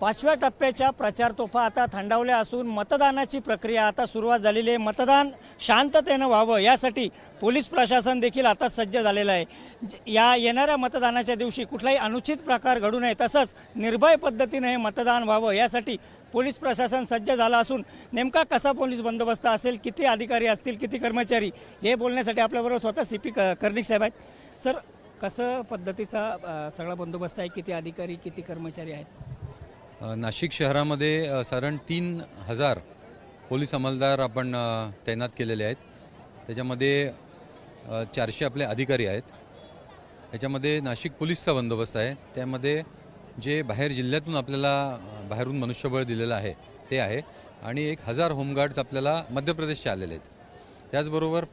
पाचव्या टप्प्याच्या प्रचार तोफा आता थंडावल्या असून मतदानाची प्रक्रिया आता सुरुवात झालेली आहे। मतदान शांततेनं व्हावं यासाठी पोलीस प्रशासन देखील आता सज्ज झालेलं आहे। या येणाऱ्या मतदानाच्या दिवशी कुठलाही अनुचित प्रकार घडू नये तसंच निर्भय पद्धतीने हे मतदान व्हावं यासाठी पोलीस प्रशासन सज्ज झालं असून नेमका कसा पोलीस बंदोबस्त असेल, किती अधिकारी असतील, किती कर्मचारी, हे बोलण्यासाठी आपल्याबरोबर स्वतः CP कर्णिक साहेब आहेत। सर, कसं पद्धतीचा सगळा बंदोबस्त आहे, किती अधिकारी, किती कर्मचारी आहेत? नाशिक शहरामध्ये साधारण 3000 पोलीस अंमलदार आपण तैनात केलेले आहेत। त्याच्यामध्ये 400 आपले अधिकारी आहेत। त्याच्यामध्ये नाशिक पोलीसचा बंदोबस्त आहे, त्यामध्ये जे बाहेर जिल्ह्यातून आपल्याला बाहेरून मनुष्यबळ दिलेलं आहे ते आहे आणि 1000 होमगार्ड्स आपल्याला मध्य प्रदेशचे आलेले आहेत। त्याचबरोबर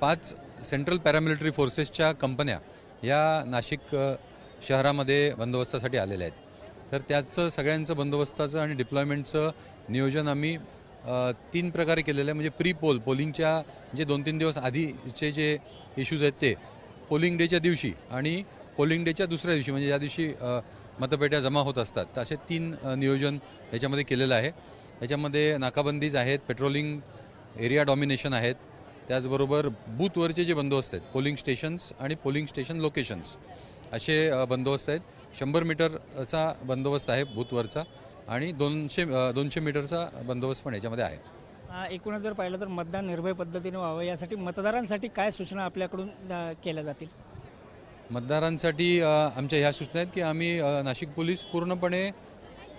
5 सेंट्रल पॅरामिलिटरी फोर्सेसच्या कंपन्या या नाशिक शहरामध्ये बंदोबस्तासाठी आलेल्या आहेत। तर त्याचं सगळ्यांचं बंदोबस्ताचं आणि डिप्लॉयमेंटचं नियोजन आम्ही 3 प्रकारे केलेलं आहे। म्हणजे प्री पोलिंगच्या जे 2-3 दिवस आधीचे जे इश्यूज आहेत ते पोलिंग डेच्या दिवशी आणि पोलिंग डेच्या दुसऱ्या दिवशी, म्हणजे ज्या दिवशी मतपेट्या जमा होत असतात, तर असे 3 नियोजन याच्यामध्ये केलेलं आहे। याच्यामध्ये नाकाबंदीज आहेत, पेट्रोलिंग एरिया डॉमिनेशन आहेत, त्याचबरोबर बूथवरचे जे बंदोबस्त आहेत, पोलिंग स्टेशन्स आणि पोलिंग स्टेशन लोकेशन्स असे बंदोबस्त आहेत। 100 मीटरचा बंदोबस्त आहे बूथवरचा आणि 200 मीटरचा बंदोबस्त पण याच्यामध्ये आहे। एकूणच जर पाहिलं तर मतदान निर्भय पद्धतीने व्हावं यासाठी मतदारांसाठी काय सूचना आपल्याकडून केल्या जातील? मतदारांसाठी आमच्या ह्या सूचना आहेत की आम्ही नाशिक पोलीस पूर्णपणे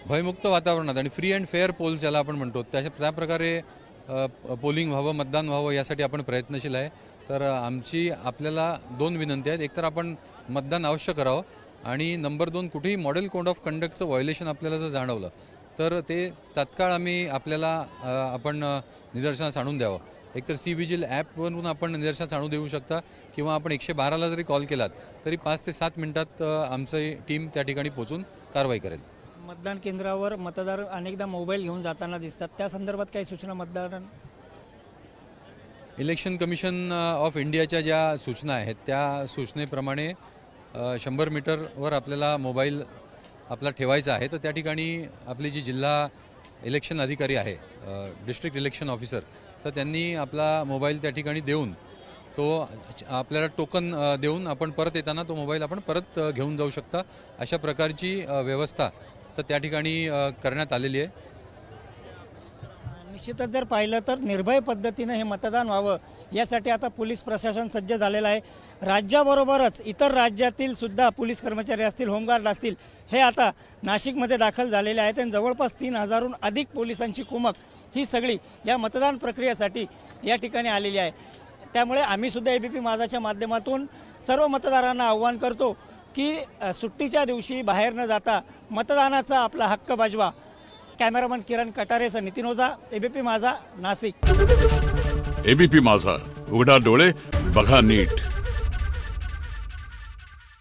भयमुक्त वातावरणात आणि फ्री अँड फेअर पोल्स ज्याला आपण म्हणतो त्या प्रकारे पोलिंग व्हावं, मतदान व्हावं यासाठी आपण प्रयत्नशील आहे। तर आमची आपल्याला 2 विनंती आहेत। एकतर आपण मतदान अवश्य करावं आणि नंबर 2, कुठेही मॉडेल कोड ऑफ कंडक्टचं व्हायोलेशन आपल्याला जर जाणवलं तर ते तात्काळ आपण निदर्शनास आणून द्यावं। एकतर सी विजिल ॲपवरून आपण निदर्शनास आणू देऊ शकता किंवा आपण 112ला जरी कॉल केलात तरी 5 ते 7 मिनिटात आमची टीम त्या ठिकाणी पोहोचून कारवाई करेल। मतदान केंद्रावर मतदार अनेकदा मोबाईल घेऊन जाताना दिसतात, त्या संदर्भात काही सूचना मतदारांना? इलेक्शन कमिशन ऑफ इंडियाच्या ज्या सूचना आहेत त्या सूचनेप्रमाणे 100 मीटरवर आपल्याला मोबाईल आपला ठेवायचा आहे। तर त्या ठिकाणी आपली जी जिल्हा इलेक्शन अधिकारी आहे, डिस्ट्रिक्ट इलेक्शन ऑफिसर, तर त्यांनी आपला मोबाईल त्या ठिकाणी देऊन तो आपल्याला टोकन देऊन आपण परत येताना तो मोबाईल आपण परत घेऊन जाऊ शकता, अशा प्रकारची व्यवस्था तर त्या ठिकाणी करण्यात आलेली आहे। निश्चितच जर पाहिलं तर निर्भय पद्धतीनं हे मतदान व्हावं यासाठी आता पोलीस प्रशासन सज्ज झालेलं आहे। राज्याबरोबरच इतर राज्यातील सुद्धा पोलीस कर्मचारी असतील, होमगार्ड असतील, हे आता नाशिकमध्ये दाखल झालेले आहेत आणि जवळपास 3000हून अधिक पोलिसांची कुमक ही सगळी या मतदान प्रक्रियेसाठी या ठिकाणी आलेली आहे। त्यामुळे आम्ही सुद्धा ABP माझाच्या माध्यमातून सर्व मतदारांना आव्हान करतो की सुट्टीच्या दिवशी बाहेर न जाता मतदानाचा आपला हक्क बजावा। कॅमेरामन किरण कटारेसह नितीन ओझा, ABP माझा, नाशिक। ABP माझा, उघडा डोळे बघा नीट।